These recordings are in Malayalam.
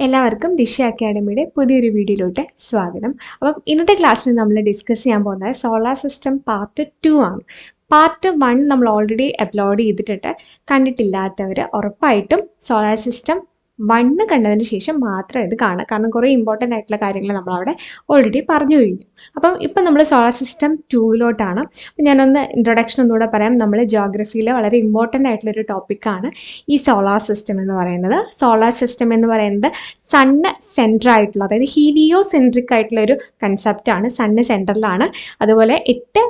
എല്ലാവർക്കും ദിശ അക്കാഡമിയുടെ പുതിയൊരു വീഡിയോയിലോട്ട് സ്വാഗതം. അപ്പം ഇന്നത്തെ ക്ലാസ്സിൽ നമ്മൾ ഡിസ്കസ് ചെയ്യാൻ പോകുന്നത് സോളാർ സിസ്റ്റം പാർട്ട് 2 ആണ്. പാർട്ട് 1 നമ്മൾ ഓൾറെഡി അപ്ലോഡ് ചെയ്തിട്ടുണ്ട്. കണ്ടിട്ടില്ലാത്തവർ ഉറപ്പായിട്ടും സോളാർ സിസ്റ്റം 1 കണ്ടതിന് ശേഷം മാത്രം ഇത് കാണുക. കാരണം കുറേ ഇമ്പോർട്ടൻ്റ് ആയിട്ടുള്ള കാര്യങ്ങൾ നമ്മളവിടെ ഓൾറെഡി പറഞ്ഞു കഴിഞ്ഞു. അപ്പം ഇപ്പം നമ്മൾ സോളാർ സിസ്റ്റം 2 ഞാനൊന്ന് ഇൻട്രൊഡക്ഷൻ ഒന്നുകൂടെ പറയാം. നമ്മൾ ജോഗ്രഫിയിൽ വളരെ ഇമ്പോർട്ടൻ്റ് ആയിട്ടുള്ളൊരു ടോപ്പിക്കാണ് ഈ സോളാർ സിസ്റ്റം എന്ന് പറയുന്നത്. സോളാർ സിസ്റ്റം എന്ന് പറയുന്നത് സണ്ണ് സെൻറ്റർ ആയിട്ടുള്ള, അതായത് ഹീലിയോ സെൻട്രിക് ആയിട്ടുള്ള ഒരു കൺസെപ്റ്റാണ്. സണ്ണ് സെൻറ്ററിലാണ്. അതുപോലെ 8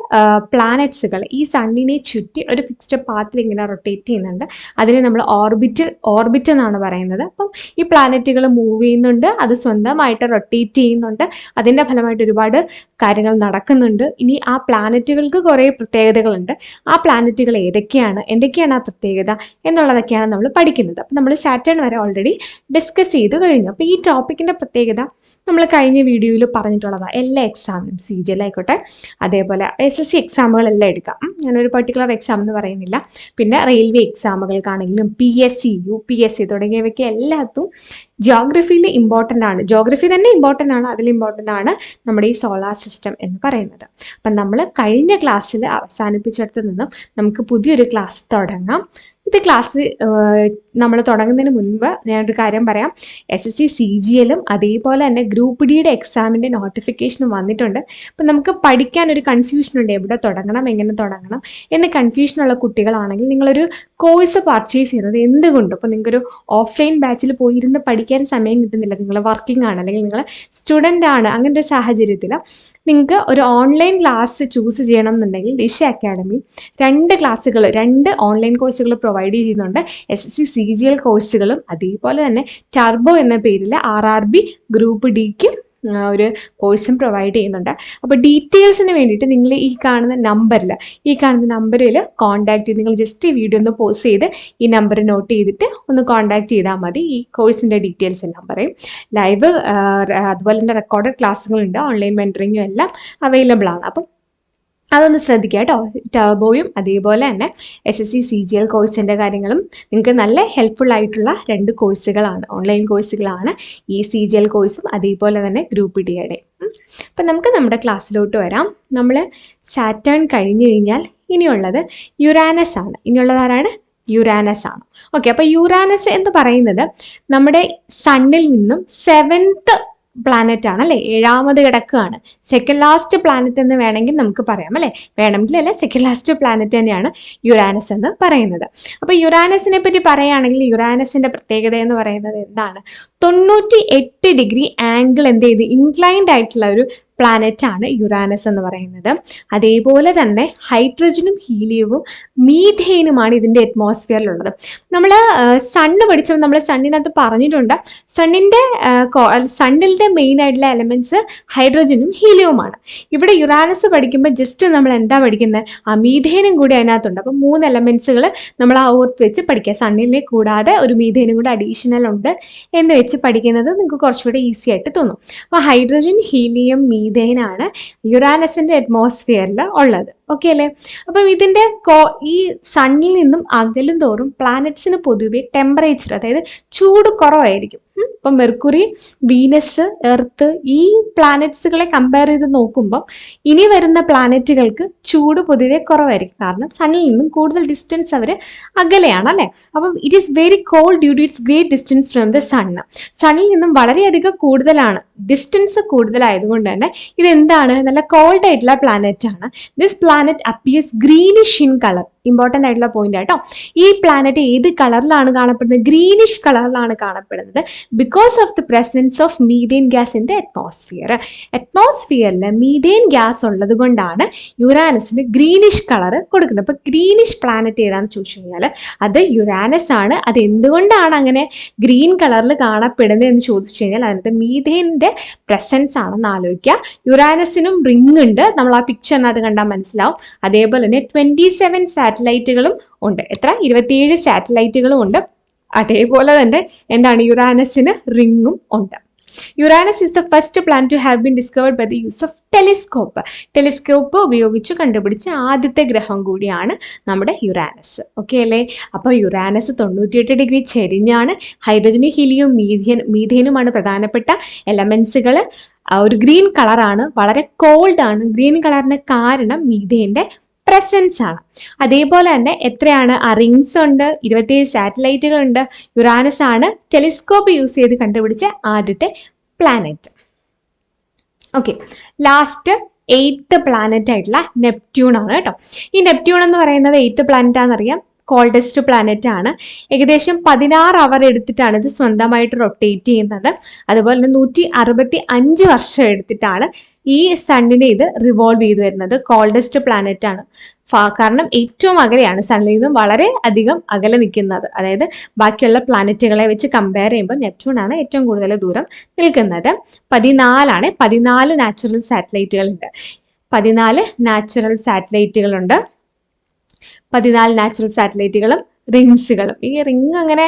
പ്ലാനറ്റ്സുകൾ ഈ സണ്ണിനെ ചുറ്റി ഒരു ഫിക്സ്ഡ് പാത്തിൽ ഇങ്ങനെ റൊട്ടേറ്റ് ചെയ്യുന്നുണ്ട്. അതിനെ നമ്മൾ ഓർബിറ്റ് എന്നാണ് പറയുന്നത്. അപ്പം ഈ പ്ലാനറ്റുകൾ മൂവ് ചെയ്യുന്നുണ്ട്, അത് സ്വന്തമായിട്ട് റൊട്ടേറ്റ് ചെയ്യുന്നുണ്ട്. അതിൻ്റെ ഫലമായിട്ട് ഒരുപാട് കാര്യങ്ങൾ നടക്കുന്നുണ്ട്. ഇനി ആ പ്ലാനറ്റുകൾക്ക് കുറേ പ്രത്യേകതകളുണ്ട്. ആ പ്ലാനറ്റുകൾ എന്തൊക്കെയാണ് ആ പ്രത്യേകത എന്നുള്ളതൊക്കെയാണ് നമ്മൾ പഠിക്കുന്നത്. അപ്പം നമ്മൾ സാറ്റേൺ വരെ ഓൾറെഡി ഡിസ്കസ് ചെയ്ത് കഴിഞ്ഞു. അപ്പോൾ ഈ ടോപ്പിക്കിൻ്റെ പ്രത്യേകത നമ്മൾ കഴിഞ്ഞ വീഡിയോയിൽ പറഞ്ഞിട്ടുള്ളതാണ്. എല്ലാ എക്സാമിനും CGL ആയിക്കോട്ടെ, അതേപോലെ SSC എക്സാമുകളെല്ലാം എടുക്കാം. ഞാനൊരു പർട്ടിക്കുലർ എക്സാം എന്ന് പറയുന്നില്ല. പിന്നെ റെയിൽവേ എക്സാമുകൾക്കാണെങ്കിലും PSC UPSC തുടങ്ങിയവയ്ക്ക് എല്ലാത്തും ജോഗ്രഫിയിൽ ഇമ്പോർട്ടൻ്റ് ആണ്. ജോഗ്രഫി തന്നെ ഇമ്പോർട്ടൻ്റ് ആണ്. അതിൽ ഇമ്പോർട്ടൻ്റ് ആണ് നമ്മുടെ ഈ സോളാർ സിസ്റ്റം എന്ന് പറയുന്നത്. അപ്പം നമ്മൾ കഴിഞ്ഞ ക്ലാസ്സിൽ അവസാനിപ്പിച്ചിടത്ത് നിന്നും നമുക്ക് പുതിയൊരു ക്ലാസ് തുടങ്ങാം. ഇത് ക്ലാസ് നമ്മൾ തുടങ്ങുന്നതിന് മുൻപ് ഞാനൊരു കാര്യം പറയാം. SSC CGLും അതേപോലെ തന്നെ ഗ്രൂപ്പ് ഡിയുടെ എക്സാമിൻ്റെ നോട്ടിഫിക്കേഷനും വന്നിട്ടുണ്ട്. അപ്പം നമുക്ക് പഠിക്കാൻ ഒരു കൺഫ്യൂഷനുണ്ട്, എവിടെ തുടങ്ങണം, എങ്ങനെ തുടങ്ങണം എന്ന് കൺഫ്യൂഷനുള്ള കുട്ടികളാണെങ്കിൽ നിങ്ങളൊരു കോഴ്സ് പർച്ചേസ് ചെയ്യുന്നത് എന്തുകൊണ്ടും, ഇപ്പോൾ നിങ്ങൾക്കൊരു ഓഫ്ലൈൻ ബാച്ചിൽ പോയിരുന്ന് പഠിക്കാൻ സമയം കിട്ടുന്നില്ല, നിങ്ങൾ വർക്കിംഗ് ആണ് അല്ലെങ്കിൽ നിങ്ങൾ സ്റ്റുഡൻ്റ് ആണ്, അങ്ങനെ ഒരു സാഹചര്യത്തിൽ നിങ്ങൾക്ക് ഒരു ഓൺലൈൻ ക്ലാസ് ചൂസ് ചെയ്യണം എന്നുണ്ടെങ്കിൽ ദിശ അക്കാഡമി 2 ഓൺലൈൻ കോഴ്സുകൾ പ്രൊവൈഡ് ചെയ്യുന്നുണ്ട്. SSC CGL കോഴ്സുകളും അതേപോലെ തന്നെ ടർബോ എന്ന പേരിൽ RRB ഗ്രൂപ്പ് ഡിക്ക് ഒരു കോഴ്സും പ്രൊവൈഡ് ചെയ്യുന്നുണ്ട്. അപ്പോൾ ഡീറ്റെയിൽസിന് വേണ്ടിയിട്ട് നിങ്ങൾ ഈ കാണുന്ന നമ്പറിൽ കോൺടാക്ട് ചെയ്ത്, നിങ്ങൾ ജസ്റ്റ് ഈ വീഡിയോ ഒന്ന് പോസ്റ്റ് ചെയ്ത് ഈ നമ്പർ നോട്ട് ചെയ്തിട്ട് ഒന്ന് കോൺടാക്ട് ചെയ്താൽ മതി. ഈ കോഴ്സിൻ്റെ ഡീറ്റെയിൽസ് എല്ലാം പറയും. ലൈവ് അതുപോലെ തന്നെ റെക്കോർഡഡ് ക്ലാസ്സുകളുണ്ട്, ഓൺലൈൻ മെൻറ്ററിങ്ങും എല്ലാം അവൈലബിൾ ആണ്. അപ്പം അതൊന്ന് ശ്രദ്ധിക്കുക കേട്ടോ. ടർബോയും അതേപോലെ തന്നെ SSC CGL കോഴ്സിൻ്റെ കാര്യങ്ങളും നിങ്ങൾക്ക് നല്ല ഹെൽപ്ഫുൾ ആയിട്ടുള്ള 2 കോഴ്സുകളാണ്, ഓൺലൈൻ കോഴ്സുകളാണ് ഈ CGL കോഴ്സും അതേപോലെ തന്നെ ഗ്രൂപ്പ് ഡിയുടെ. അപ്പം നമുക്ക് നമ്മുടെ ക്ലാസ്സിലോട്ട് വരാം. നമ്മൾ സാറ്റേൺ കഴിഞ്ഞു കഴിഞ്ഞാൽ ഇനിയുള്ളത് യുറാനസ് ആണ്. ഇനിയുള്ളത് ആരാണ്? യുറാനസ് ആണ്. ഓക്കെ, അപ്പോൾ യുറാനസ് എന്ന് പറയുന്നത് നമ്മുടെ സണ്ണിൽ നിന്നും 7th പ്ലാനറ്റ് ആണ് അല്ലേ, 7ാമത് കിടക്കുകയാണ്. സെക്കൻഡ് ലാസ്റ്റ് പ്ലാനറ്റ് എന്ന് വേണമെങ്കിൽ നമുക്ക് പറയാം അല്ലേ, സെക്കൻഡ് ലാസ്റ്റ് പ്ലാനറ്റ് തന്നെയാണ് യുറാനസ് എന്ന് പറയുന്നത്. അപ്പോൾ യുറാനസിനെ പറ്റി പറയുകയാണെങ്കിൽ യുറാനസിന്റെ പ്രത്യേകത എന്ന് പറയുന്നത് എന്താണ്? 98 ഡിഗ്രി ആംഗിൾ ഇൻക്ലൈൻഡ് ആയിട്ടുള്ള ഒരു പ്ലാനറ്റ് ആണ് യുറാനസ് എന്ന് പറയുന്നത്. അതേപോലെ തന്നെ ഹൈഡ്രജനും ഹീലിയവും മീഥേനുമാണ് ഇതിൻ്റെ അറ്റ്മോസ്ഫിയറിലുള്ളത്. നമ്മൾ സണ്ണ് പഠിച്ചപ്പോൾ നമ്മൾ സണ്ണിനകത്ത് പറഞ്ഞിട്ടുണ്ട്, സണ്ണിൻ്റെ മെയിൻ ആയിട്ടുള്ള എലമെന്റ്സ് ഹൈഡ്രജനും ഹീലിയവുമാണ്. ഇവിടെ യുറാനസ് പഠിക്കുമ്പോൾ ജസ്റ്റ് നമ്മൾ എന്താ പഠിക്കുന്നത്? മീഥേനും കൂടി അതിനകത്തുണ്ട്. അപ്പം 3 എലമെന്റ്സുകൾ നമ്മൾ ആ ഓർത്ത് വെച്ച് പഠിക്കുക. സണ്ണിനെ കൂടാതെ ഒരു മീഥേനും കൂടി അഡീഷണൽ ഉണ്ട് എന്ന് വെച്ച് പഠിക്കുന്നത് നിങ്ങൾക്ക് കുറച്ചുകൂടെ ഈസി ആയിട്ട് തോന്നും. അപ്പോൾ ഹൈഡ്രജൻ, ഹീലിയം, മീഥേനാണ് യുറാനസിന്റെ അറ്റ്മോസ്ഫിയറിൽ ഉള്ളത്. ഓക്കെ അല്ലേ? അപ്പം ഇതിൻ്റെ ഈ സണ്ണിൽ നിന്നും അകലും തോറും പ്ലാനറ്റ്സിന് പൊതുവെ ടെമ്പറേച്ചർ, അതായത് ചൂട് കുറവായിരിക്കും. ഇപ്പം മെർക്കുറി, വീനസ്, എർത്ത് ഈ പ്ലാനറ്റ്സുകളെ കമ്പയർ ചെയ്ത് നോക്കുമ്പോൾ ഇനി വരുന്ന പ്ലാനറ്റുകൾക്ക് ചൂട് പൊതുവെ കുറവായിരിക്കും. കാരണം സണ്ണിൽ നിന്നും കൂടുതൽ ഡിസ്റ്റൻസ് അവർ അകലെയാണ് അല്ലേ. അപ്പം it is very cold due to its great distance from the sun. സണ്ണിൽ നിന്നും വളരെയധികം കൂടുതലാണ്, ഡിസ്റ്റൻസ് കൂടുതലായതുകൊണ്ട് തന്നെ ഇതെന്താണ്? നല്ല കോൾഡ് ആയിട്ടുള്ള പ്ലാനറ്റ് ആണ്. This planet appears greenish in colour. Important ആയിട്ടുള്ള പോയിന്റ് ആട്ടോ. ഈ പ്ലാനറ്റ് ഏത് കളറിലാണ് കാണപ്പെടുന്നത്? ഗ്രീനിഷ് കളറിലാണ് കാണപ്പെടുന്നത്. Because of the presence of methane gas in the അറ്റ്മോസ്ഫിയറിൽ മീഥേൻ ഗ്യാസ് ഉള്ളത് കൊണ്ടാണ് യുറാനസിന് ഗ്രീനിഷ് കളർ കൊടുക്കുന്നത്. അപ്പോൾ ഗ്രീനിഷ് പ്ലാനറ്റ് ഏതാണെന്ന് ചോദിച്ചു കഴിഞ്ഞാൽ അത് യുറാനസ് ആണ്. അത് എന്തുകൊണ്ടാണ് അങ്ങനെ ഗ്രീൻ കളറിൽ കാണപ്പെടുന്നത് എന്ന് ചോദിച്ചു കഴിഞ്ഞാൽ അതിനകത്ത് മീഥേൻ്റെ പ്രസൻസ് ആണെന്ന് ആലോചിക്കുക. യുറാനസിനും റിംഗ് ഉണ്ട്, നമ്മൾ ആ പിക്ചറിനകത്ത് കണ്ടാൽ മനസ്സിലാവും. അതേപോലെ തന്നെ 27 സാറ്റലൈറ്റുകളും ഉണ്ട്. 27 സാറ്റലൈറ്റുകളും ഉണ്ട്. അതേപോലെ തന്നെ യുറാനസിന് റിങ്ങും ഉണ്ട്. Uranus is the first planet to have been discovered by the use of telescope. Telescope ഉപയോഗിച്ച് കണ്ടുപിടിച്ച ആദ്യത്തെ ഗ്രഹം കൂടിയാണ് നമ്മുടെ യുറാനസ്. ഓക്കെ അല്ലേ? അപ്പോൾ യുറാനസ് 98 ഡിഗ്രി ചെരിഞ്ഞാണ്. ഹൈഡ്രജനും ഹീലിയവും മീഥേനുമാണ് പ്രധാനപ്പെട്ട എലമെന്റ്സുകൾ. ഒരു ഗ്രീൻ കളറാണ്, വളരെ കോൾഡ് ആണ്. ഗ്രീൻ കളറിന് കാരണം മീഥേന്റെ പ്രസൻസ് ആണ്. അതേപോലെ തന്നെ എത്രയാണ് റിങ്സ് ഉണ്ട്, 27 സാറ്റലൈറ്റുകൾ ഉണ്ട്. യുറാനസ് ആണ് ടെലിസ്കോപ്പ് യൂസ് ചെയ്ത് കണ്ടുപിടിച്ച ആദ്യത്തെ planet. Okay, last 8th planet ആയിട്ടുള്ള നെപ്റ്റ്യൂൺ ആണ് കേട്ടോ. ഈ നെപ്റ്റ്യൂൺ എന്ന് പറയുന്നത് 8th പ്ലാനറ്റ് ആണെന്നറിയാം. കോൾഡസ്റ്റ് പ്ലാനറ്റ് ആണ്. ഏകദേശം 16 അവർ എടുത്തിട്ടാണ് ഇത് സ്വന്തമായിട്ട് റൊട്ടേറ്റ് ചെയ്യുന്നത്. അതുപോലെ തന്നെ 165 വർഷം എടുത്തിട്ടാണ് ഈ സണ്ണിനെ ഇത് റിവോൾവ് ചെയ്ത് വരുന്നത്. കോൾഡസ്റ്റ് പ്ലാനറ്റ് ആണ്. കാരണം ഏറ്റവും അകലെയാണ്, സണ്ണിൽ നിന്നും വളരെ അധികം അകലെ നിൽക്കുന്നത്. അതായത് ബാക്കിയുള്ള പ്ലാനറ്റുകളെ വെച്ച് കമ്പയർ ചെയ്യുമ്പോൾ നെപ്റ്റ്യൂൺ ആണ് ഏറ്റവും കൂടുതൽ ദൂരം നിൽക്കുന്നത്. 14 നാച്ചുറൽ സാറ്റലൈറ്റുകളുണ്ട്. 14 നാച്ചുറൽ സാറ്റലൈറ്റുകളുണ്ട്. 14 നാച്ചുറൽ സാറ്റലൈറ്റുകളും റിങ്സുകളും. ഈ റിങ് അങ്ങനെ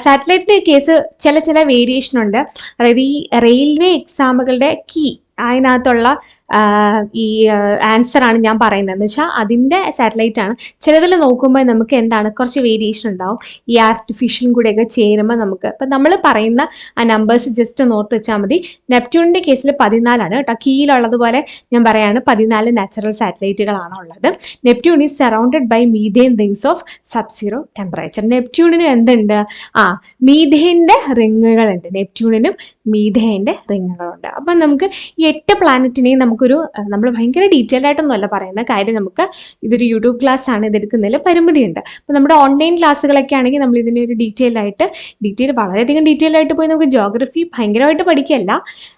സാറ്റലൈറ്റിന്റെ കേസ് ചില വേരിയേഷൻ ഉണ്ട്. അതായത് ഈ റെയിൽവേ എക്സാമുകളുടെ കീ അതിനകത്തുള്ള ഈ ആൻസർ ആണ് ഞാൻ പറയുന്നത്. എന്ന് വെച്ചാൽ അതിൻ്റെ സാറ്റലൈറ്റ് ആണ്. ചിലതിൽ നോക്കുമ്പോൾ നമുക്ക് എന്താണ് കുറച്ച് വേരിയേഷൻ ഉണ്ടാവും. ഈ ആർട്ടിഫിഷ്യലും കൂടെയൊക്കെ ചേരുമ്പോൾ നമുക്ക് ഇപ്പം നമ്മൾ പറയുന്ന ആ നമ്പേഴ്സ് ജസ്റ്റ് ഒന്ന് ഓർത്ത് വെച്ചാൽ മതി. നെപ്റ്റ്യൂണിൻ്റെ കേസിൽ 14 ആണ് കേട്ടോ. കീയിലുള്ളതുപോലെ ഞാൻ പറയാണ് 14 നാച്ചുറൽ സാറ്റലൈറ്റുകളാണ് ഉള്ളത്. Neptune is surrounded by methane rings of sub zero temperature. നെപ്റ്റ്യൂണിന് എന്തുണ്ട്? മീഥേൻ്റെ റിങ്ങുകളുണ്ട്. നെപ്റ്റ്യൂണിനും മീഥേൻ്റെ റിങ്ങുകളുണ്ട്. അപ്പം നമുക്ക് ഈ 8 പ്ലാനറ്റിനെയും നമ്മൾ ഭയങ്കര ഡീറ്റെയിൽ ആയിട്ടൊന്നും അല്ല പറയുന്ന കാര്യം. നമുക്ക് ഇതൊരു യൂട്യൂബ് ക്ലാസ് ആണ്, ഇതെടുക്കുന്നതിൽ പരിമിതിയുണ്ട്. അപ്പോൾ നമ്മുടെ ഓൺലൈൻ ക്ലാസ്സുകളൊക്കെ ആണെങ്കിൽ നമ്മൾ ഇതിനെ ഒരു വളരെയധികം ഡീറ്റെയിൽ ആയിട്ട് പോയി നമുക്ക് ജോഗ്രഫി ഭയങ്കരമായിട്ട് പഠിക്കല്ല.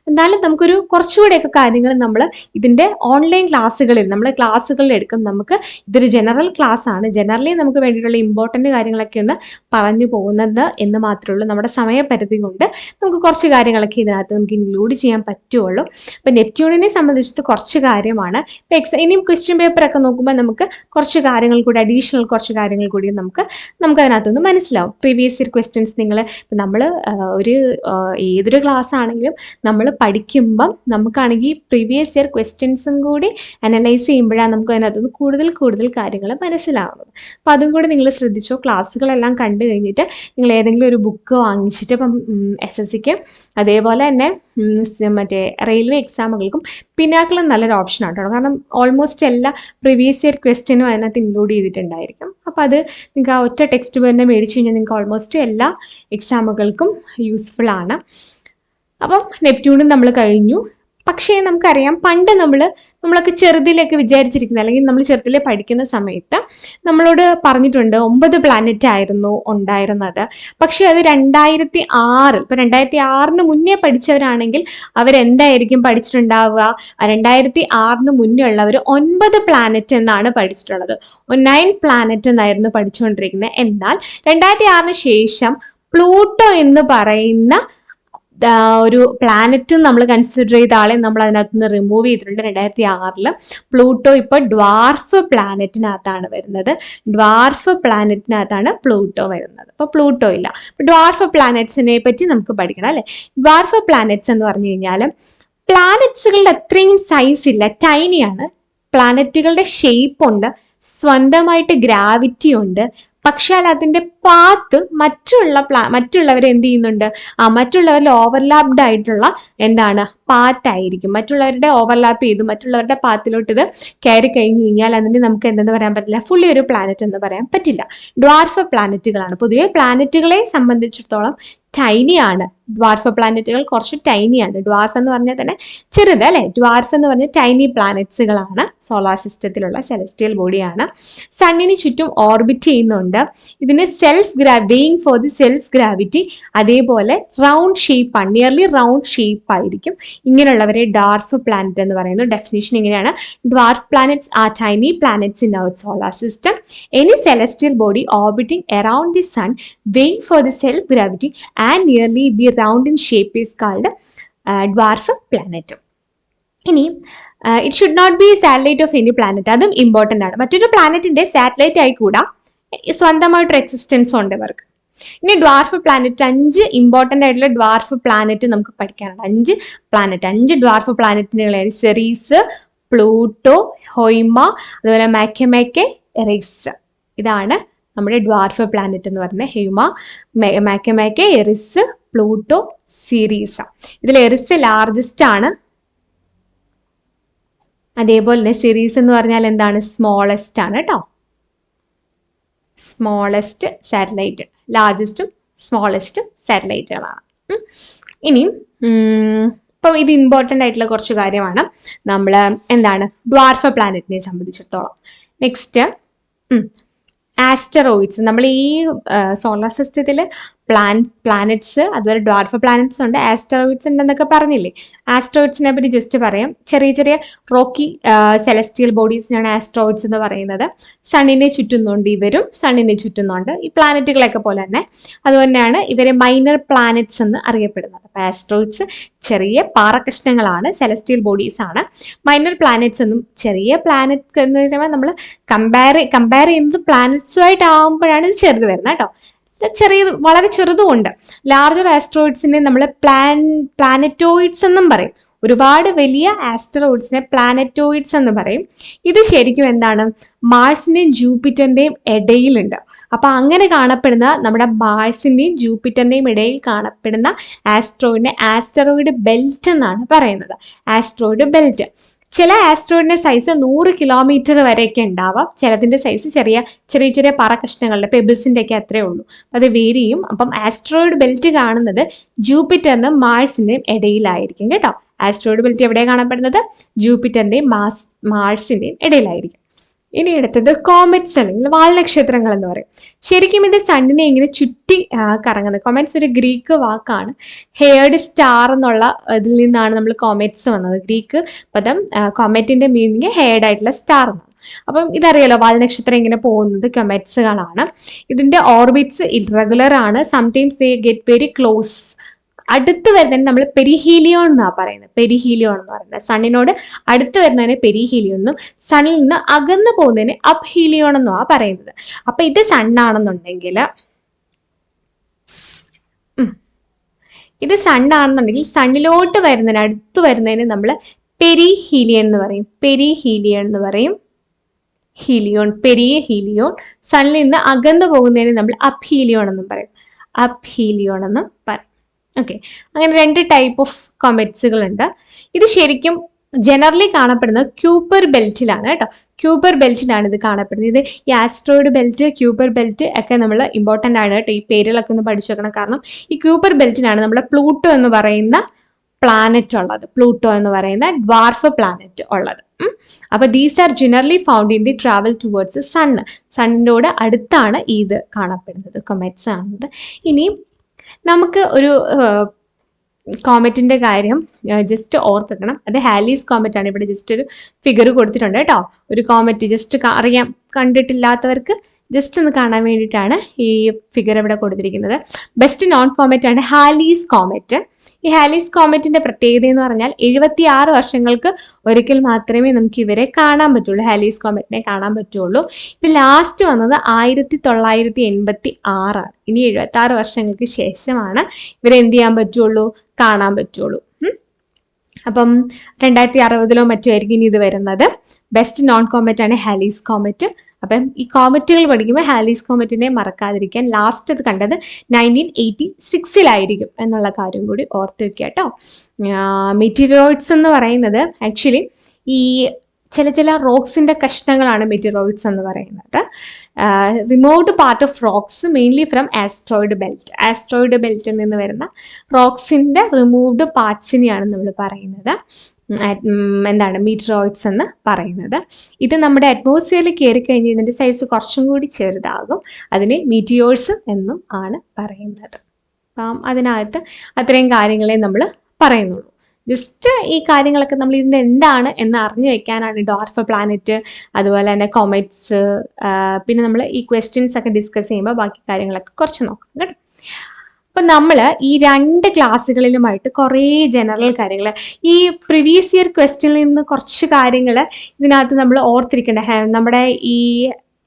എന്നാലും നമുക്കൊരു കുറച്ചുകൂടെയൊക്കെ കാര്യങ്ങൾ നമ്മൾ ഇതിൻ്റെ ഓൺലൈൻ ക്ലാസ്സുകളിൽ എടുക്കും. നമുക്ക് ഇതൊരു ജനറൽ ക്ലാസ് ആണ്. ജനറലി നമുക്ക് വേണ്ടിയിട്ടുള്ള ഇമ്പോർട്ടൻ്റ് കാര്യങ്ങളൊക്കെ ഒന്ന് പറഞ്ഞു പോകുന്നത് എന്ന് മാത്രമേ ഉള്ളൂ. നമ്മുടെ സമയപരിധി കൊണ്ട് നമുക്ക് കുറച്ച് കാര്യങ്ങളൊക്കെ ഇതിനകത്ത് നമുക്ക് ഇൻക്ലൂഡ് ചെയ്യാൻ പറ്റുള്ളൂ. അപ്പം നെപ്റ്റ്യൂണിനെ സംബന്ധിച്ചിട്ട് കുറച്ച് കാര്യമാണ്. ഇപ്പം ഇനിയും ക്വസ്റ്റ്യൻ പേപ്പറൊക്കെ നോക്കുമ്പോൾ നമുക്ക് കുറച്ച് കാര്യങ്ങൾ കൂടി കുറച്ച് കാര്യങ്ങൾ കൂടി നമുക്ക് അതിനകത്തൊന്ന് മനസ്സിലാവും. പ്രീവിയസ് ഇയർ ക്വസ്റ്റ്യൻസ് നമ്മൾ ഏതൊരു ക്ലാസ് ആണെങ്കിലും നമ്മൾ പഠിക്കുമ്പം നമുക്കാണെങ്കിൽ പ്രീവിയസ് ഇയർ ക്വസ്റ്റ്യൻസും കൂടി അനലൈസ് ചെയ്യുമ്പോഴാണ് നമുക്ക് അതിനകത്തുനിന്ന് കൂടുതൽ കാര്യങ്ങൾ മനസ്സിലാവുന്നത്. അപ്പം അതും കൂടി നിങ്ങൾ ശ്രദ്ധിച്ചോ. ക്ലാസ്സുകളെല്ലാം കണ്ടു കഴിഞ്ഞിട്ട് നിങ്ങൾ ഏതെങ്കിലും ഒരു ബുക്ക് വാങ്ങിച്ചിട്ട് ഇപ്പം SSCക്ക് അതേപോലെ തന്നെ മറ്റേ റെയിൽവേ എക്സാമുകൾക്കും പിനാക്കിളും നല്ലൊരു ഓപ്ഷനാണ് കേട്ടോ. കാരണം ഓൾമോസ്റ്റ് എല്ലാ പ്രീവിയസ് ഇയർ ക്വസ്റ്റ്യനും അതിനകത്ത് ഇൻക്ലൂഡ് ചെയ്തിട്ടുണ്ടായിരിക്കും. അപ്പോൾ അത് നിങ്ങൾക്ക് ആ ഒറ്റ ടെക്സ്റ്റ് ബുക്ക് തന്നെ മേടിച്ച് കഴിഞ്ഞാൽ നിങ്ങൾക്ക് ഓൾമോസ്റ്റ് എല്ലാ എക്സാമുകൾക്കും യൂസ്ഫുൾ ആണ്. അപ്പം നെപ്റ്റ്യൂണും നമ്മൾ കഴിഞ്ഞു. പക്ഷേ നമുക്കറിയാം പണ്ട് നമ്മളൊക്കെ ചെറുതിലൊക്കെ വിചാരിച്ചിരിക്കുന്നത്, അല്ലെങ്കിൽ നമ്മൾ ചെറുതിലെ പഠിക്കുന്ന സമയത്ത് നമ്മളോട് പറഞ്ഞിട്ടുണ്ട് 9 പ്ലാനറ്റ് ആയിരുന്നു ഉണ്ടായിരുന്നത്. പക്ഷേ അത് 2006 ഇപ്പം 2006 മുന്നേ പഠിച്ചവരാണെങ്കിൽ അവരെന്തായിരിക്കും പഠിച്ചിട്ടുണ്ടാവുക? 2006 മുന്നേ ഉള്ളവർ 9 പ്ലാനറ്റ് എന്നാണ് പഠിച്ചിട്ടുള്ളത്. 9 പ്ലാനറ്റ് എന്നായിരുന്നു പഠിച്ചുകൊണ്ടിരിക്കുന്നത്. എന്നാൽ 2006 ശേഷം പ്ലൂട്ടോ എന്ന് പറയുന്ന ഒരു പ്ലാനറ്റും നമ്മൾ കൺസിഡർ ചെയ്ത ആളെ നമ്മൾ അതിനകത്ത് നിന്ന് റിമൂവ് ചെയ്തിട്ടുണ്ട്. 2006 പ്ലൂട്ടോ ഇപ്പോൾ ഡ്വാർഫ് പ്ലാനറ്റിനകത്താണ് വരുന്നത്. പ്ലൂട്ടോ വരുന്നത്. അപ്പോൾ പ്ലൂട്ടോ ഇല്ല. ഡ്വാർഫ് പ്ലാനറ്റ്സിനെ പറ്റി നമുക്ക് പഠിക്കണം അല്ലേ? ഡ്വാർഫ് പ്ലാനറ്റ്സ് എന്ന് പറഞ്ഞു കഴിഞ്ഞാൽ പ്ലാനറ്റ്സുകളുടെ അത്രയും സൈസ് ഇല്ല, ടൈനിയാണ്. പ്ലാനറ്റുകളുടെ ഷേപ്പ് ഉണ്ട്, സ്വന്തമായിട്ട് ഗ്രാവിറ്റി ഉണ്ട്. പക്ഷേ അതിൻ്റെ പാത്ത് മറ്റുള്ളവരെ എന്ത് ചെയ്യുന്നുണ്ട്? മറ്റുള്ളവരിൽ ഓവർലാപ്ഡ് ആയിട്ടുള്ള പാത്തായിരിക്കും. മറ്റുള്ളവരുടെ ഓവർലാപ്പ് ചെയ്തു മറ്റുള്ളവരുടെ പാത്തിലോട്ട് ഇത് കയറി കഴിഞ്ഞു കഴിഞ്ഞാൽ അതിന് നമുക്ക് എന്തെന്ന് പറയാൻ പറ്റില്ല, ഫുള്ളി ഒരു പ്ലാനറ്റ് എന്ന് പറയാൻ പറ്റില്ല. ഡ്വാർഫ് പ്ലാനറ്റുകളാണ്. പൊതുവെ പ്ലാനറ്റുകളെ സംബന്ധിച്ചിടത്തോളം ടൈനിയാണ്. ഡ്വാർഫ് പ്ലാനറ്റുകൾ കുറച്ച് ടൈനിയാണ്. ഡ്വാർഫ് എന്ന് പറഞ്ഞാൽ തന്നെ ചെറുത് അല്ലേ? ഡ്വാർഫ് എന്ന് പറഞ്ഞാൽ ടൈനി പ്ലാനറ്റ്സുകളാണ്. സോളാർ സിസ്റ്റത്തിലുള്ള സെലസ്റ്റിയൽ ബോഡിയാണ്. സണ്ണിന് ചുറ്റും ഓർബിറ്റ് ചെയ്യുന്നുണ്ട്. ഇതിന് weighing for the self gravity. അതേപോലെ റൗണ്ട് ഷേപ്പാണ്, നിയർലി റൗണ്ട് ഷേപ്പ് ആയിരിക്കും. ഇങ്ങനെയുള്ളവരെ ഡ്വാർഫ് പ്ലാനറ്റ് എന്ന് പറയുന്നു. ഡെഫിനിഷൻ ഇങ്ങനെയാണ്: dwarf planets are tiny planets in our solar system. Any celestial body orbiting around the sun weighing for the self gravity and nearly be round in shape is called dwarf planet. ഇനി it should not be satellite of any planet. അതും ഇമ്പോർട്ടൻ്റ് ആണ്. മറ്റൊരു പ്ലാനറ്റിന്റെ സാറ്റലൈറ്റ് ആയി കൂടാ, സ്വന്തമായിട്ടൊരു എക്സിസ്റ്റൻസ് ഉണ്ട് ഇവർക്ക്. ഇനി ഡ്വാർഫ് പ്ലാനറ്റ്, 5 ഇമ്പോർട്ടൻ്റ് ആയിട്ടുള്ള ഡ്വാർഫ് പ്ലാനറ്റ് നമുക്ക് പഠിക്കാനുണ്ട്. 5 ഡ്വാർഫ് പ്ലാനറ്റിനുള്ള സെറീസ്, പ്ലൂട്ടോ, ഹൊയ്മ, അതുപോലെ മാക്കമേക്കെ, എറിസ്. ഇതാണ് നമ്മുടെ ഡ്വാർഫ് പ്ലാനറ്റ് എന്ന് പറയുന്നത്. ഹ്യൂമ, മാക്കമേക്കെ, എറിസ്, പ്ലൂട്ടോ, സിറീസ. ഇതിൽ എറിസ് ലാർജസ്റ്റ് ആണ്. അതേപോലെ തന്നെ സിറീസ് എന്ന് പറഞ്ഞാൽ എന്താണ്? സ്മോളസ്റ്റ് ആണ് കേട്ടോ. സ്മോളസ്റ്റ് സാറ്റലൈറ്റ്, ലാർജസ്റ്റും സ്മോളസ്റ്റും സാറ്റലൈറ്റുകളാണ്. ഇനി ഇപ്പം ഇത് ഇമ്പോർട്ടൻ്റ് ആയിട്ടുള്ള കുറച്ച് കാര്യമാണ് നമ്മൾ എന്താണ് ഡ്വാർഫ് പ്ലാനറ്റിനെ സംബന്ധിച്ചിടത്തോളം. Next asteroides. നമ്മൾ ഈ സോളാർ സിസ്റ്റത്തിൽ പ്ലാനറ്റ്സ് അതുപോലെ ഡ്വാർഫ് പ്ലാനറ്റ്സ് ഉണ്ട്, ആസ്റ്ററോയിഡ്സ് ഉണ്ടെന്നൊക്കെ പറഞ്ഞില്ലേ. ആസ്റ്ററോയിഡ്സിനെ പറ്റി ജസ്റ്റ് പറയാം. ചെറിയ ചെറിയ റോക്കി സെലസ്റ്റിയൽ ബോഡീസിനാണ് ആസ്റ്ററോയിഡ്സ് എന്ന് പറയുന്നത്. സണ്ണിനെ ചുറ്റുന്നുണ്ട്, ഇവരും സണ്ണിനെ ചുറ്റുന്നുണ്ട്, ഈ പ്ലാനറ്റുകളൊക്കെ പോലെ തന്നെ. അതുതന്നെയാണ് ഇവരെ മൈനർ പ്ലാനറ്റ്സ് എന്ന് അറിയപ്പെടുന്നത്. അപ്പോൾ ആസ്റ്ററോയിഡ്സ് ചെറിയ പാറകഷ്ണങ്ങളാണ്, സെലസ്റ്റിയൽ ബോഡീസ് ആണ്. മൈനർ പ്ലാനറ്റ്സ് എന്നും, ചെറിയ പ്ലാനറ്റ് എന്ന് പറയുമ്പോൾ നമ്മൾ കമ്പയർ ചെയ്യുന്നത് പ്ലാനറ്റ്സുമായിട്ട് ആകുമ്പോഴാണ് ഇത് ചെറുത് വരുന്നത് കേട്ടോ. വളരെ ചെറുതുമുണ്ട്. ലാർജർ ആസ്ട്രോയിഡ്സിനെ നമ്മൾ പ്ലാനറ്റോയിഡ്സ് എന്നും പറയും. ഒരുപാട് വലിയ ആസ്റ്ററോയിഡ്സിനെ പ്ലാനറ്റോയിഡ്സ് എന്ന് പറയും. ഇത് ശരിക്കും എന്താണ്? മാർസിന്റെയും ജൂപ്പിറ്ററിന്റെയും ഇടയിലുണ്ട്. അപ്പൊ അങ്ങനെ കാണപ്പെടുന്ന നമ്മുടെ മാർസിന്റെയും ജൂപ്പിറ്ററിന്റെയും ഇടയിൽ കാണപ്പെടുന്ന ആസ്റ്ററോയിഡ് ബെൽറ്റ് എന്നാണ് പറയുന്നത്. Asteroid belt. ചില ആസ്ട്രോയിഡിന്റെ സൈസ് 100 കിലോമീറ്റർ വരെയൊക്കെ ഉണ്ടാവാം. ചിലതിന്റെ സൈസ് ചെറിയ ചെറിയ പാറകഷ്ണങ്ങളുടെ പെബിൾസിന്റെ ഒക്കെ അത്രേ ഉള്ളൂ. അത് വേരി ചെയ്യും. അപ്പം ആസ്ട്രോയിഡ് ബെൽറ്റ് കാണുന്നത് ജൂപ്പിറ്ററിനും മാർസിന്റെയും ഇടയിലായിരിക്കും കേട്ടോ. ആസ്ട്രോയിഡ് ബെൽറ്റ് എവിടെയാണ് കാണപ്പെടുന്നത്? ജൂപ്പിറ്ററിന്റെയും മാർസിന്റെയും ഇടയിലായിരിക്കും. ഇനി അടുത്തത് കോമറ്റ്സ് അല്ലെങ്കിൽ വാൽനക്ഷത്രങ്ങൾ എന്ന് പറയും. ശരിക്കും ഇത് സണ്ണിനെ ഇങ്ങനെ ചുറ്റി കറങ്ങുന്നത്. കോമറ്റ്സ് ഒരു ഗ്രീക്ക് വാക്കാണ്. ഹെയർഡ് സ്റ്റാർ എന്നുള്ള ഇതിൽ നിന്നാണ് നമ്മൾ കോമറ്റ്സ് വന്നത്. ഗ്രീക്ക് പദം കോമറ്റിന്റെ മീനിങ് ഹെയർഡ് ആയിട്ടുള്ള സ്റ്റാർ എന്നാണ്. അപ്പം ഇതറിയാലോ, വാൽനക്ഷത്രം ഇങ്ങനെ പോകുന്നത് കൊമറ്റ്സുകളാണ്. ഇതിന്റെ ഓർബിറ്റ്സ് ഇറഗുലർ ആണ്. Sometimes they get very close. അടുത്ത് വരുന്നതിന് നമ്മൾ പെരിഹീലിയോൺ എന്നാ പറയുന്നത്. പെരിഹീലിയോൺ എന്ന് പറയുന്നത് സണ്ണിനോട് അടുത്ത് വരുന്നതിന് പെരിഹീലിയോൺ എന്നും, സണ്ണിൽ നിന്ന് അകന്നു പോകുന്നതിന് അപ് ഹീലിയോൺ എന്നുമാ പറയുന്നത്. അപ്പൊ ഇത് സണ്ണാണെന്നുണ്ടെങ്കിൽ സണ്ണിലോട്ട് വരുന്നതിന് അടുത്ത് വരുന്നതിന് നമ്മൾ പെരിഹീലിയൻ എന്ന് പറയും. പെരിഹീലിയൻ എന്ന് പറയും. ഹീലിയോൺ, പെരിഹീലിയോൺ. സണ്ണിൽ നിന്ന് അകന്നു പോകുന്നതിന് നമ്മൾ അപ് ഹീലിയോൺ എന്നും പറയും. അപ് ഹീലിയോൺ എന്നും പറയും. ഓക്കെ, അങ്ങനെ 2 ടൈപ്പ് ഓഫ് കൊമറ്റ്സുകൾ ഉണ്ട്. ഇത് ശരിക്കും ജനറലി കാണപ്പെടുന്നത് ക്യൂപ്പർ ബെൽറ്റിലാണ് കേട്ടോ. ക്യൂപ്പർ ബെൽറ്റിലാണ് ഇത് കാണപ്പെടുന്നത്. ഇത് ഈ ആസ്ട്രോയിഡ് ബെൽറ്റ്, ക്യൂപ്പർ ബെൽറ്റ് ഒക്കെ നമ്മൾ ഇമ്പോർട്ടൻ്റ് ആണ് കേട്ടോ. ഈ പേരുകളൊക്കെ ഒന്ന് പഠിച്ചു വെക്കണം. കാരണം ഈ ക്യൂപ്പർ ബെൽറ്റിലാണ് നമ്മുടെ പ്ലൂട്ടോ എന്ന് പറയുന്ന പ്ലാനറ്റ് ഉള്ളത്. പ്ലൂട്ടോ എന്ന് പറയുന്ന ഡ്വാർഫ് പ്ലാനറ്റ് ഉള്ളത്. അപ്പൊ these are generally found in the travel towards sun. സണ്ണിനോട് അടുത്താണ് ഇത് കാണപ്പെടുന്നത്, കൊമറ്റ്സ് ആണത്. ഇനി നമുക്ക് ഒരു കോമറ്റിന്റെ കാര്യം ജസ്റ്റ് ഓർത്തിക്കണം. അത് ഹാലീസ് കോമറ്റ് ആണ്. ഇവിടെ ജസ്റ്റ് ഒരു ഫിഗർ കൊടുത്തിട്ടുണ്ട് കേട്ടോ. ഒരു കോമറ്റ് ജസ്റ്റ് അറിയാം, കണ്ടിട്ടില്ലാത്തവർക്ക് ജസ്റ്റ് ഒന്ന് കാണാൻ വേണ്ടിയിട്ടാണ് ഈ ഫിഗർ ഇവിടെ കൊടുത്തിരിക്കുന്നത്. ബെസ്റ്റ് നോൺ കോമറ്റ് ആണ് ഹാലീസ് കോമറ്റ്. ഈ ഹാലീസ് കോമറ്റിന്റെ പ്രത്യേകത എന്ന് പറഞ്ഞാൽ 76 വർഷങ്ങൾക്ക് ഒരിക്കൽ മാത്രമേ നമുക്ക് ഇവരെ കാണാൻ പറ്റുള്ളൂ. ഹാലീസ് കോമറ്റിനെ കാണാൻ പറ്റുള്ളൂ. ഇത് ലാസ്റ്റ് വന്നത് 1986 ആണ്. ഇനി 76 വർഷങ്ങൾക്ക് ശേഷമാണ് ഇവരെ എന്ത് ചെയ്യാൻ പറ്റുള്ളൂ? കാണാൻ പറ്റുള്ളൂ. അപ്പം 2060 മറ്റോ ആയിരിക്കും ഇനി ഇത് വരുന്നത്. ബെസ്റ്റ് നോൺ കോമറ്റ് ആണ് ഹാലീസ് കോമറ്റ്. അപ്പം ഈ കോമറ്റുകൾ പഠിക്കുമ്പോൾ ഹാലീസ് കോമറ്റിനെ മറക്കാതിരിക്കാൻ. ലാസ്റ്റ് അത് കണ്ടത് 1986 എന്നുള്ള കാര്യം കൂടി ഓർത്ത് വെക്കുക കേട്ടോ. മെറ്റീരിയോയിഡ്സ് എന്ന് പറയുന്നത് ആക്ച്വലി ഈ ചില റോക്സിന്റെ കഷ്ണങ്ങളാണ് മെറ്റീരിയോയിഡ്സ് എന്ന് പറയുന്നത്. Removed part of rocks mainly from asteroid belt. Asteroid ബെൽറ്റിൽ നിന്ന് വരുന്ന റോക്സിന്റെ റിമൂവ്ഡ് പാർട്സിനെയാണ് നമ്മൾ പറയുന്നത് എന്താണ് മീറ്ററോയിഡ്സ് എന്ന് പറയുന്നത്. ഇത് നമ്മുടെ അറ്റ്മോസ്ഫിയറിൽ കയറി കഴിഞ്ഞ് ഇതിന്റെ സൈസ് കുറച്ചും കൂടി ചെറുതാകും. അതിനെ മീറ്റിയോഴ്സ് എന്നും ആണ് പറയുന്നത്. അപ്പം അതിനകത്ത് അത്രയും കാര്യങ്ങളെ നമ്മൾ പറയുന്നുള്ളൂ. ജസ്റ്റ് ഈ കാര്യങ്ങളൊക്കെ നമ്മൾ ഇതിൻ്റെ എന്താണ് എന്ന് അറിഞ്ഞു വെക്കാനാണ് ഡ്വാർഫ് പ്ലാനറ്റ്, അതുപോലെ തന്നെ കോമറ്റ്സ്. പിന്നെ നമ്മൾ ഈ ക്വസ്റ്റ്യൻസ് ഒക്കെ ഡിസ്കസ് ചെയ്യുമ്പോൾ ബാക്കി കാര്യങ്ങളൊക്കെ കുറച്ച് നോക്കാം കേട്ടോ. അപ്പം നമ്മൾ ഈ 2 ക്ലാസ്സുകളിലുമായിട്ട് കുറേ ജനറൽ കാര്യങ്ങൾ, ഈ പ്രീവിയസ് ഇയർ ക്വസ്റ്റ്യനിൽ നിന്ന് കുറച്ച് കാര്യങ്ങൾ ഇതിനകത്ത് നമ്മൾ ഓർത്തിരിക്കേണ്ട. നമ്മുടെ ഈ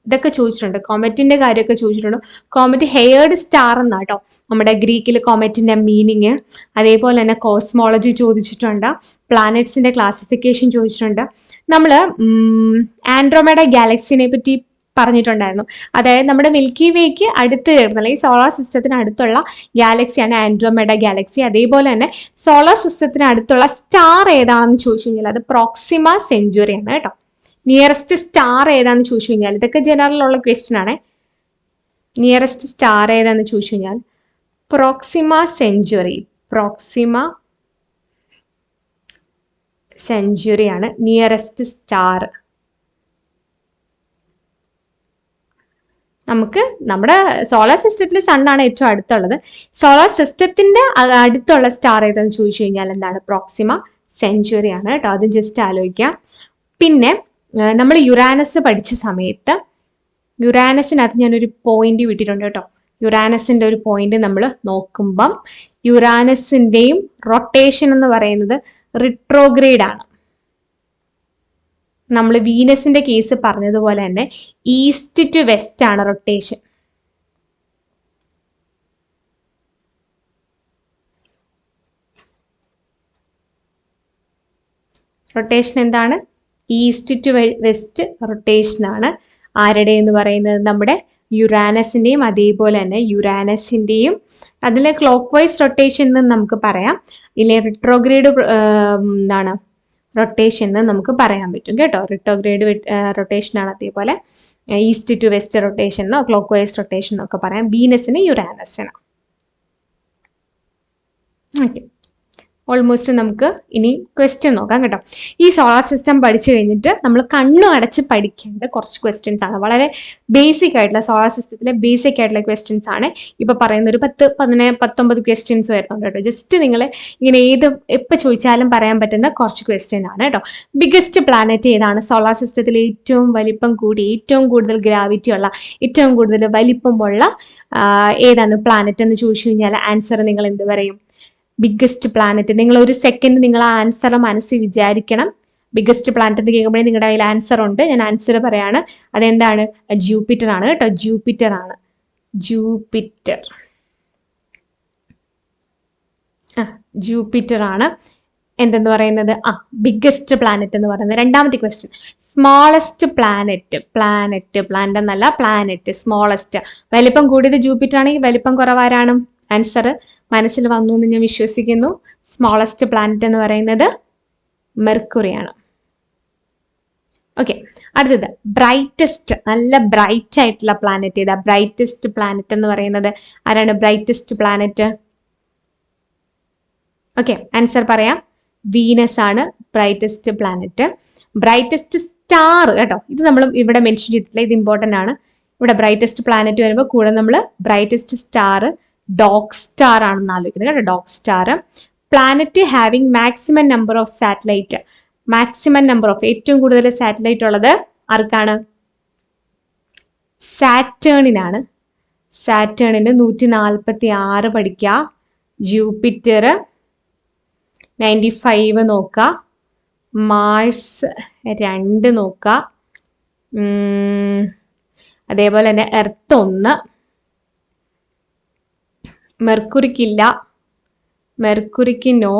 ഇതൊക്കെ ചോദിച്ചിട്ടുണ്ട്. കോമറ്റിന്റെ കാര്യമൊക്കെ ചോദിച്ചിട്ടുണ്ട്. കോമറ്റ് ഹെയർഡ് സ്റ്റാർ എന്നാട്ടോ നമ്മുടെ ഗ്രീക്കിൽ കോമറ്റിന്റെ മീനിങ്. അതേപോലെ തന്നെ കോസ്മോളജി ചോദിച്ചിട്ടുണ്ട്. പ്ലാനറ്റ്സിന്റെ ക്ലാസിഫിക്കേഷൻ ചോദിച്ചിട്ടുണ്ട്. നമ്മൾ ആൻഡ്രോമേഡ ഗാലക്സിനെ പറ്റി പറഞ്ഞിട്ടുണ്ടായിരുന്നു. അതായത് നമ്മുടെ മിൽക്കി വേക്ക് അടുത്ത് ചേർന്നുള്ള ഈ സോളാർ സിസ്റ്റത്തിന് അടുത്തുള്ള ഗാലക്സിയാണ് ആൻഡ്രോമേഡ ഗാലക്സി. അതേപോലെ തന്നെ സോളാർ സിസ്റ്റത്തിന് അടുത്തുള്ള സ്റ്റാർ ഏതാണെന്ന് ചോദിച്ചു കഴിഞ്ഞാൽ അത് പ്രോക്സിമ സെഞ്ചുറി ആണ് കേട്ടോ. നിയറസ്റ്റ് സ്റ്റാർ ഏതാന്ന് ചോദിച്ചു കഴിഞ്ഞാൽ, ഇതൊക്കെ ജനറൽ ഉള്ള ക്വസ്റ്റ്യൻ ആണ്. നിയറസ്റ്റ് സ്റ്റാർ ഏതാന്ന് ചോദിച്ചു കഴിഞ്ഞാൽ പ്രോക്സിമ സെഞ്ചുറി ആണ് നിയറസ്റ്റ് സ്റ്റാർ. നമുക്ക് നമ്മുടെ സോളാർ സിസ്റ്റത്തിൽ സണ്ണാണ് ഏറ്റവും അടുത്തുള്ളത്. സോളാർ സിസ്റ്റത്തിന്റെ അടുത്തുള്ള സ്റ്റാർ ഏതാന്ന് ചോദിച്ചു കഴിഞ്ഞാൽ എന്താണ്? പ്രോക്സിമ സെഞ്ചുറി ആണ് കേട്ടോ. അത് ജസ്റ്റ് ആലോചിക്കാം. പിന്നെ നമ്മൾ യുറാനസ് പഠിച്ച സമയത്ത് യുറാനസിനകത്ത് ഞാനൊരു പോയിന്റ് വിട്ടിട്ടുണ്ട് കേട്ടോ. യുറാനസിന്റെ ഒരു പോയിന്റ് നമ്മൾ നോക്കുമ്പം യുറാനസിന്റെയും റൊട്ടേഷൻ എന്ന് പറയുന്നത് റിട്രോഗ്രേഡ് ആണ്. നമ്മൾ വീനസിന്റെ കേസ് പറഞ്ഞതുപോലെ തന്നെ ഈസ്റ്റ് ടു വെസ്റ്റ് ആണ് റൊട്ടേഷൻ. റൊട്ടേഷൻ എന്താണ്? ഈസ്റ്റ് ടു വെസ്റ്റ് റൊട്ടേഷൻ ആണ്. ആരുടെ എന്ന് പറയുന്നത്? നമ്മുടെ യുറാനസിന്റെയും അതേപോലെ തന്നെ യുറാനസിന്റെയും അതിലെ ക്ലോക്ക് വൈസ് റൊട്ടേഷൻ എന്ന് നമുക്ക് പറയാം. ഇല്ലേ റിട്രോഗ്രേഡ് എന്താണ് റൊട്ടേഷൻ എന്ന് നമുക്ക് പറയാൻ പറ്റും കേട്ടോ. റിട്രോഗ്രേഡ് റൊട്ടേഷൻ ആണ്. അതേപോലെ ഈസ്റ്റ് ടു വെസ്റ്റ് റൊട്ടേഷൻ എന്നോ ക്ലോക്ക് വൈസ് റൊട്ടേഷൻ എന്നൊക്കെ പറയാം. വീനസിന് യുറാനസിന്. ഓക്കെ, ഓൾമോസ്റ്റ് നമുക്ക് ഇനി ക്വസ്റ്റ്യൻ നോക്കാം കേട്ടോ. ഈ സോളാർ സിസ്റ്റം പഠിച്ചു കഴിഞ്ഞിട്ട് നമ്മൾ കണ്ണു അടച്ച് പഠിക്കേണ്ട കുറച്ച് ക്വസ്റ്റ്യൻസ് ആണ്. വളരെ ബേസിക് ആയിട്ടുള്ള സോളാർ സിസ്റ്റത്തിലെ ബേസിക് ആയിട്ടുള്ള ക്വസ്റ്റ്യൻസ് ആണ് ഇപ്പൊ പറയുന്ന. ഒരു 19 ക്വസ്റ്റ്യൻസ് വരുന്നുണ്ട് കേട്ടോ. ജസ്റ്റ് നിങ്ങൾ ഇങ്ങനെ എപ്പോൾ ചോദിച്ചാലും പറയാൻ പറ്റുന്ന കുറച്ച് ക്വസ്റ്റ്യൻ ആണ് കേട്ടോ. ബിഗ്ഗസ്റ്റ് പ്ലാനറ്റ് ഏതാണ്? സോളാർ സിസ്റ്റത്തിൽ ഏറ്റവും വലിപ്പം കൂടി, ഏറ്റവും കൂടുതൽ ഗ്രാവിറ്റി ഉള്ള, ഏറ്റവും കൂടുതൽ വലിപ്പമുള്ള ഏതാണ് പ്ലാനറ്റ് എന്ന് ചോദിച്ചു കഴിഞ്ഞാൽ ആൻസർ നിങ്ങൾ എന്ത് പറയും? Biggest planet. നിങ്ങൾ ഒരു സെക്കൻഡ് നിങ്ങൾ ആ ആൻസർ മനസ്സിൽ വിചാരിക്കണം. ബിഗ്ഗസ്റ്റ് പ്ലാനറ്റ് എന്ന് കേൾക്കുമ്പോഴേ നിങ്ങളുടെ കയ്യിൽ ആൻസർ ഉണ്ട്. ഞാൻ ആൻസർ പറയാണ്. അതെന്താണ്? ജൂപ്പിറ്റർ ആണ് കേട്ടോ. ജൂപ്പിറ്റർ ആണ്. ജൂപ്പിറ്റർ ആണ് എന്തെന്ന് പറയുന്നത്? ബിഗ്ഗസ്റ്റ് പ്ലാനറ്റ് എന്ന് പറയുന്നത്. രണ്ടാമത്തെ ക്വസ്റ്റ്യൻ, സ്മോളസ്റ്റ് പ്ലാനറ്റ് എന്നല്ല, പ്ലാനറ്റ് സ്മോളസ്റ്റ്. വലിപ്പം കൂടിയത് ജൂപ്പിറ്റർ ആണെങ്കിൽ വലിപ്പം കുറവാരാണ്? ആൻസർ മനസ്സിൽ വന്നു എന്ന് ഞാൻ വിശ്വസിക്കുന്നു. സ്മോളസ്റ്റ് പ്ലാനറ്റ് എന്ന് പറയുന്നത് മെർക്കുറിയാണ്. ഓക്കെ, അടുത്തത് ബ്രൈറ്റസ്റ്റ്, നല്ല ബ്രൈറ്റ് ആയിട്ടുള്ള പ്ലാനറ്റ് ഏതാ? ബ്രൈറ്റസ്റ്റ് പ്ലാനറ്റ് എന്ന് പറയുന്നത് ആരാണ്? Brightest planet. ഓക്കെ, ആൻസർ പറയാം. വീനസ് ആണ് ബ്രൈറ്റസ്റ്റ് പ്ലാനറ്റ്. ബ്രൈറ്റസ്റ്റ് സ്റ്റാർ കേട്ടോ, ഇത് നമ്മൾ ഇവിടെ മെൻഷൻ ചെയ്തിട്ടില്ല, ഇത് ഇമ്പോർട്ടൻ്റ് ആണ്. ഇവിടെ ബ്രൈറ്റസ്റ്റ് പ്ലാനറ്റ് വരുമ്പോൾ കൂടെ നമ്മൾ ബ്രൈറ്റസ്റ്റ് സ്റ്റാർ ഡോഗ് സ്റ്റാർ ആണെന്ന് ആലോചിക്കുന്നത് കേട്ടോ. Dog star. Planet having maximum number of satellite. Maximum number of, ഏറ്റവും കൂടുതൽ സാറ്റലൈറ്റ് ഉള്ളത് ആർക്കാണ്? സാറ്റേണിനാണ്. സാറ്റേണിന് 146 പഠിക്കുക. ജൂപ്പിറ്റർ 95 നോക്കുക. മാർസ് 2 നോക്കുക. അതേപോലെ തന്നെ എർത്ത് 1. മെർക്കുറിക്കില്ല, മെർക്കുറിക്ക് നോ.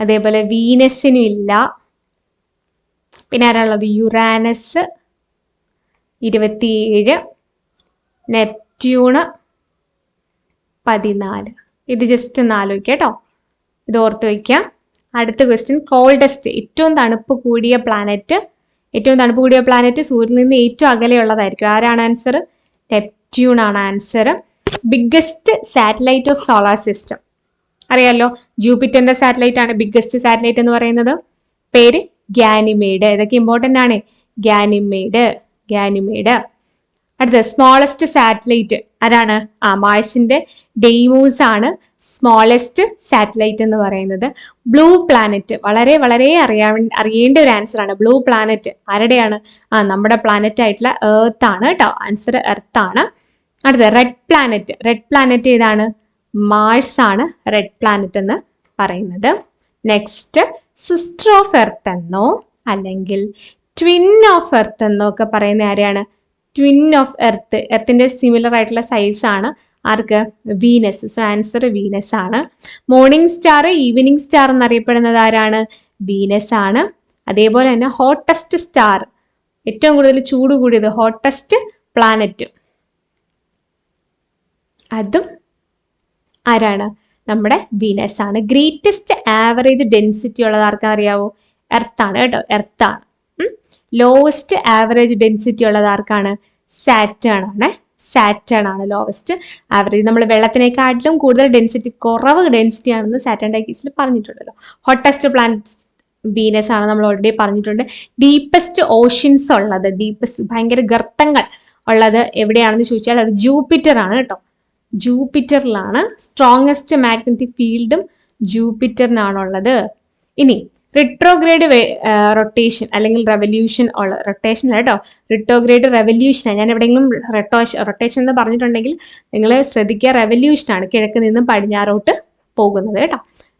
അതേപോലെ വീനസിനും ഇല്ല. പിന്നെ ആരാളുള്ളത്? യുറാനസ് 27, നെപ്റ്റ്യൂണ് 14. ഇത് ജസ്റ്റ് ഒന്ന് ആലോചിക്കുക കേട്ടോ. ഇത് ഓർത്ത് വയ്ക്കാം. അടുത്ത ക്വസ്റ്റ്യൻ, കോൾഡസ്റ്റ്, ഏറ്റവും തണുപ്പ് കൂടിയ പ്ലാനറ്റ്. ഏറ്റവും തണുപ്പ് കൂടിയ പ്ലാനറ്റ് സൂര്യനിൽ നിന്ന് ഏറ്റവും അകലെയുള്ളതായിരിക്കും. ആരാണ് ആൻസർ? നെപ്റ്റ്യൂൺ ആണ് answer. Biggest satellite of solar system അറിയാലോ, ജൂപ്പിറ്ററിന്റെ സാറ്റലൈറ്റ് ആണ് ബിഗ്ഗസ്റ്റ് സാറ്റലൈറ്റ് എന്ന് പറയുന്നത്. പേര് ഗാനിമേഡ്. ഇതൊക്കെ ഇമ്പോർട്ടൻ്റ് ആണ്. ഗാനിമേഡ്. അടുത്ത സ്മോളസ്റ്റ് സാറ്റലൈറ്റ് ആരാണ്? മാഴ്സിന്റെ ഡെയ്മോസ് ആണ് സ്മോളസ്റ്റ് സാറ്റലൈറ്റ് എന്ന് പറയുന്നത്. ബ്ലൂ പ്ലാനറ്റ്, വളരെ വളരെ അറിയേണ്ട ഒരു ആൻസർ ആണ്. ബ്ലൂ പ്ലാനറ്റ് ആരുടെയാണ്? നമ്മുടെ പ്ലാനറ്റ് ആയിട്ടുള്ള എർത്ത് ആണ് കേട്ടോ. ആൻസർ എർത്ത് ആണ്. അടുത്ത റെഡ് പ്ലാനറ്റ് ഏതാണ്? മാഴ്സ് ആണ് റെഡ് പ്ലാനറ്റ് എന്ന് പറയുന്നത്. നെക്സ്റ്റ്, സിസ്റ്റർ ഓഫ് എർത്ത് എന്നോ അല്ലെങ്കിൽ ട്വിൻ ഓഫ് എർത്ത് എന്നോ ഒക്കെ പറയുന്ന ആരെയാണ്? ട്വിൻ ഓഫ് എർത്ത്, എർത്തിന്റെ സിമിലർ ആയിട്ടുള്ള സൈസ് ആണ് ആർക്ക്? വീനസ്. സോ ആൻസർ വീനസ് ആണ്. മോർണിംഗ് സ്റ്റാർ, ഈവനിങ് സ്റ്റാർ എന്നറിയപ്പെടുന്നത് ആരാണ്? വീനസ് ആണ്. അതേപോലെ തന്നെ ഹോട്ടസ്റ്റ് സ്റ്റാർ, ഏറ്റവും കൂടുതൽ ചൂട് കൂടിയത് ഹോട്ടസ്റ്റ് പ്ലാനറ്റ്, അതും ആരാണ്? നമ്മുടെ വീനസ് ആണ്. ഗ്രേറ്റസ്റ്റ് ആവറേജ് ഡെൻസിറ്റി ഉള്ളത് ആർക്കാ അറിയാവോ? എർത്താണ് കേട്ടോ, എർത്താണ്. ലോവസ്റ്റ് ആവറേജ് ഡെൻസിറ്റി ഉള്ളത് ആർക്കാണ്? സാറ്റേൺ ആണ്. സാറ്റേൺ ആണ് ലോവസ്റ്റ് ആവറേജ്. നമ്മൾ വെള്ളത്തിനെക്കാട്ടിലും കൂടുതൽ ഡെൻസിറ്റി, കുറവ് ഡെൻസിറ്റി ആണെന്ന് സാറ്റേൺ കേസിൽ പറഞ്ഞിട്ടുണ്ടല്ലോ. ഹോട്ടസ്റ്റ് പ്ലാനറ്റ് വീനസ് ആണ്, നമ്മൾ ഓൾറെഡി പറഞ്ഞിട്ടുണ്ട്. ഡീപ്പസ്റ്റ് ഓഷ്യൻസ് ഉള്ളത്, ഡീപ്പസ്റ്റ് ഭയങ്കര ഗർത്തങ്ങൾ ഉള്ളത് എവിടെയാണെന്ന് ചോദിച്ചാൽ അത് ജൂപ്പിറ്റർ ആണ് കേട്ടോ. ജൂപ്പിറ്ററിലാണ്. സ്ട്രോങ്ങസ്റ്റ് മാഗ്നറ്റിക് ഫീൽഡും ജൂപ്പിറ്ററിനാണുള്ളത്. ഇനി റിട്രോഗ്രേഡ് റൊട്ടേഷൻ അല്ലെങ്കിൽ റെവല്യൂഷൻ ഉള്ള, റൊട്ടേഷൻ അല്ല കേട്ടോ, റിട്രോഗ്രേഡ് റെവല്യൂഷൻ. ഞാൻ എവിടെയെങ്കിലും റൊട്ടേഷൻ എന്ന് പറഞ്ഞിട്ടുണ്ടെങ്കിൽ നിങ്ങൾ ശ്രദ്ധിക്കുക, റെവല്യൂഷൻ ആണ്, കിഴക്ക് നിന്നും പടിഞ്ഞാറോട്ട് പോകുന്നത് കേട്ടോ.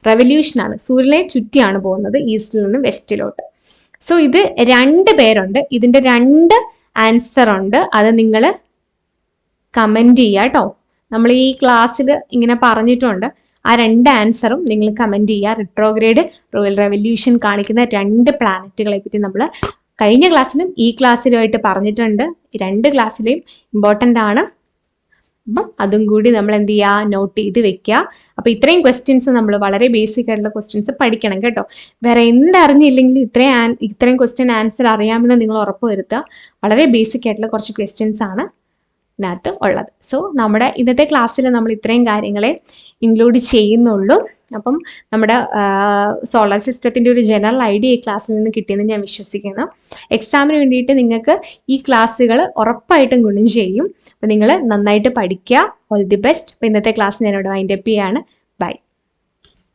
റെവല്യൂഷൻ ആണ്, സൂര്യനെ ചുറ്റിയാണ് പോകുന്നത് ഈസ്റ്റിൽ നിന്നും വെസ്റ്റിലോട്ട്. സോ ഇത് 2 പേരുണ്ട്, ഇതിന്റെ 2 ആൻസർ ഉണ്ട്. അത് നിങ്ങൾ കമന്റ് ചെയ്യുക കേട്ടോ. നമ്മൾ ഈ ക്ലാസ്സിൽ ഇങ്ങനെ പറഞ്ഞിട്ടുണ്ട്, ആ 2 ആൻസറും നിങ്ങൾ കമന്റ് ചെയ്യുക. റിട്രോഗ്രേഡ് റെവല്യൂഷൻ കാണിക്കുന്ന 2 പ്ലാനറ്റുകളെ പറ്റി നമ്മൾ കഴിഞ്ഞ ക്ലാസ്സിലും ഈ ക്ലാസ്സിലുമായിട്ട് പറഞ്ഞിട്ടുണ്ട്. 2 ക്ലാസ്സിലെയും ഇമ്പോർട്ടൻ്റ് ആണ്. അപ്പം അതും കൂടി നമ്മൾ എന്ത് ചെയ്യുക? നോട്ട് ചെയ്ത് വെക്കുക. അപ്പോൾ ഇത്രയും ക്വസ്റ്റ്യൻസ് നമ്മൾ വളരെ ബേസിക് ആയിട്ടുള്ള ക്വസ്റ്റ്യൻസ് പഠിക്കണം കേട്ടോ. വേറെ എന്തറിഞ്ഞില്ലെങ്കിലും ഇത്രയും ക്വസ്റ്റ്യൻ ആൻസർ അറിയാമെന്ന് നിങ്ങൾ ഉറപ്പ് വരുത്തുക. വളരെ ബേസിക് ആയിട്ടുള്ള കുറച്ച് ക്വസ്റ്റ്യൻസ് ആണ് ഇതിനകത്ത് ഉള്ളത്. സോ നമ്മുടെ ഇന്നത്തെ ക്ലാസ്സിൽ നമ്മൾ ഇത്രയും കാര്യങ്ങളെ ഇൻക്ലൂഡ് ചെയ്യുന്നുള്ളൂ. അപ്പം നമ്മുടെ സോളാർ സിസ്റ്റത്തിൻ്റെ ഒരു ജനറൽ ഐഡിയ ഈ ക്ലാസ്സിൽ നിന്ന് കിട്ടിയെന്ന് ഞാൻ വിശ്വസിക്കുന്നു. എക്സാമിന് വേണ്ടിയിട്ട് നിങ്ങൾക്ക് ഈ ക്ലാസ്സുകൾ ഉറപ്പായിട്ടും ഗുണം ചെയ്യും. അപ്പം നിങ്ങൾ നന്നായിട്ട് പഠിക്കുക. All the best. അപ്പോൾ ഇന്നത്തെ ക്ലാസ് ഞാൻ ഇവിടെ വൈൻഡ് അപ്പ് ചെയ്യാണ്.